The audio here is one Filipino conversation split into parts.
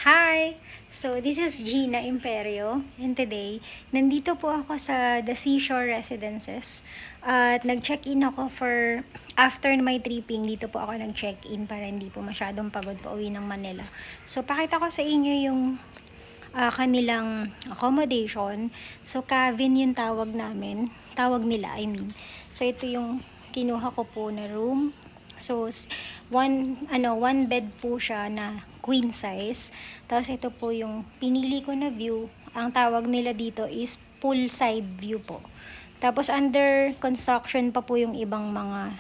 Hi! So, this is Gina Imperio, and today, nandito po ako sa The Seashore Residences. At nag-check-in ako after my tripping, dito po ako nag-check-in para hindi po masyadong pagod pa uwi ng Manila. So, pakita ko sa inyo yung kanilang accommodation. So, cabin yung tawag namin. Tawag nila, I mean. So, ito yung kinuha ko po na room. So, one bed po siya na queen size. Tapos ito po yung pinili ko na view. Ang tawag nila dito is poolside view po. Tapos under construction pa po yung ibang mga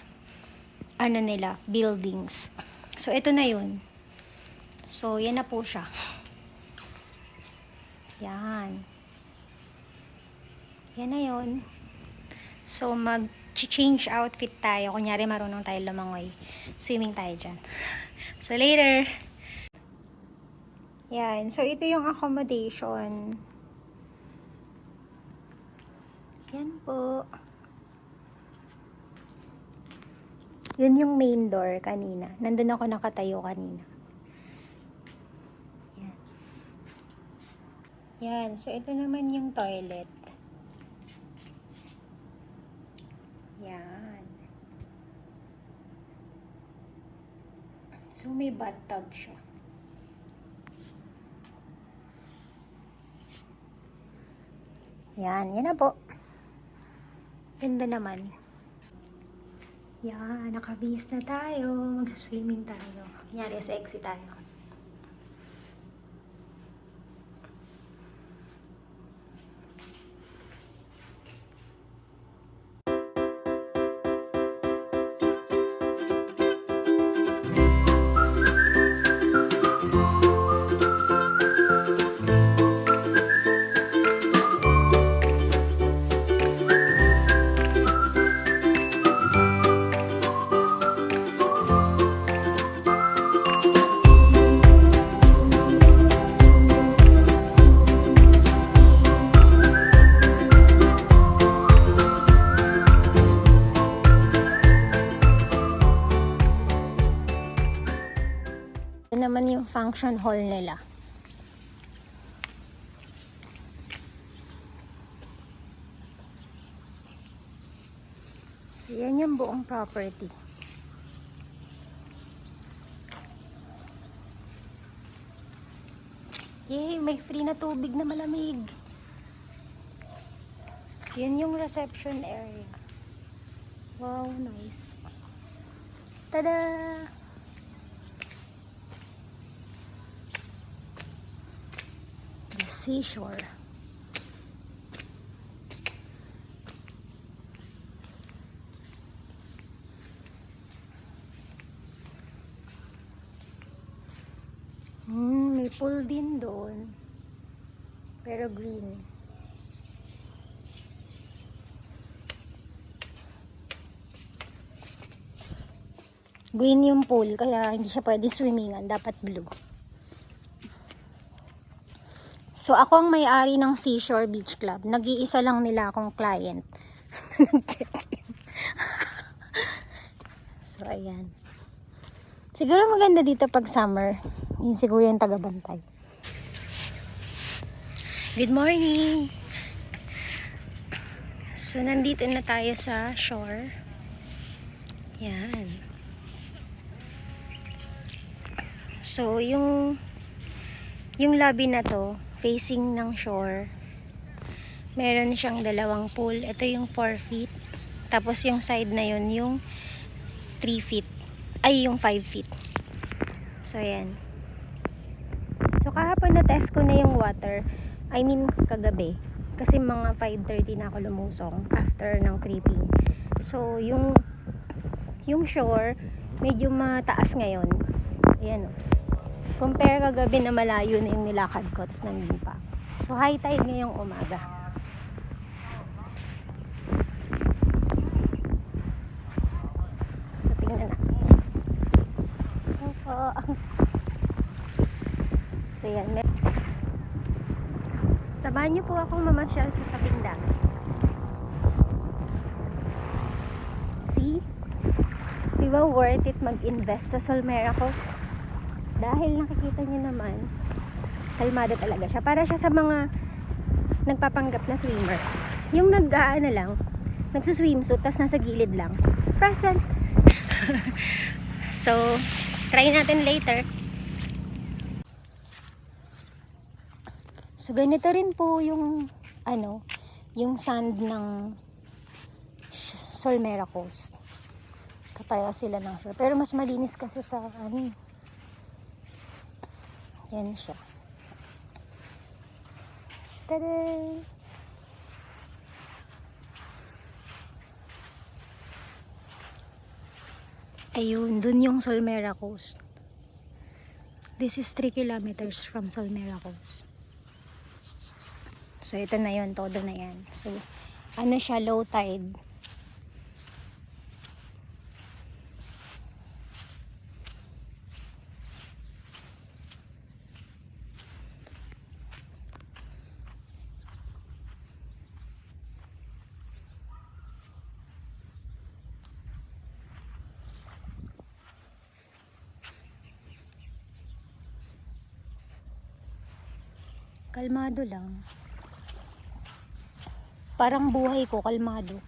buildings. So, ito na yun. So, yan na po siya. Yan. Yan na yun. So, mag-change outfit tayo. Kunyari, marunong tayo lumangoy. Swimming tayo dyan. So, later. Yan. So, ito yung accommodation. Yan po. Yun yung main door kanina. Nandun ako nakatayo kanina. Yan. Yan. So, ito naman yung toilet. Yan. So, may bathtub siya. Yan. Yan na po. Ganda naman. Yan. Nakabihis na tayo. Magsaswimming tayo. Kunyari, sexy tayo. Ito naman yung function hall nila. So, yan yung buong property. Yay! May free na tubig na malamig. Yan yung reception area. Wow, nice. Tada! The seashore. May pool din doon. Pero green. Green yung pool, kaya hindi siya pwede swimmingan. Dapat blue. So, ako ang may-ari ng Seashore Beach Club. Nag-iisa lang nila akong client. Nag-check-in. So, ayan. Siguro maganda dito pag summer. Yun siguro yung taga-bantay. Good morning! So, nandito na tayo sa shore. Yan. So, yung lobby na to, facing ng shore, meron siyang dalawang pool. Ito yung 4 feet. Tapos yung side na yun, yung 3 feet. Ay, yung 5 feet. So, ayan. So, kahapon na-test ko na yung water. I mean, kagabi. Kasi mga 5:30 na ako lumusong after ng tripping. So, yung shore, medyo mataas ngayon. Ayan o. Compare kagabi na malayo na yung nilakad ko, tapos nandun pa. So, high tide ngayong umaga. So, tingnan natin. Opo. So, yan. Samahan niyo po akong mamasyal sa tabing dagat. See? Diba worth it mag-invest sa Solmera Coast? Dahil nakikita nyo naman Kalmado talaga siya. Para siya sa mga nagpapanggap na swimmer. Yung lang, nagsuswimsuit, tas nasa gilid lang. Present. So, try natin later. So, ganito rin po yung, yung sand ng Solmera Coast. Kapaya sila ng shore. Pero mas malinis kasi sa, yan siya. Tada! Ayun, dun yung Solmera Coast. This is 3 kilometers from Solmera Coast. So, ito na yun. Todo na yan. So, siya, low tide. Kalmado lang. Parang buhay ko, kalmado.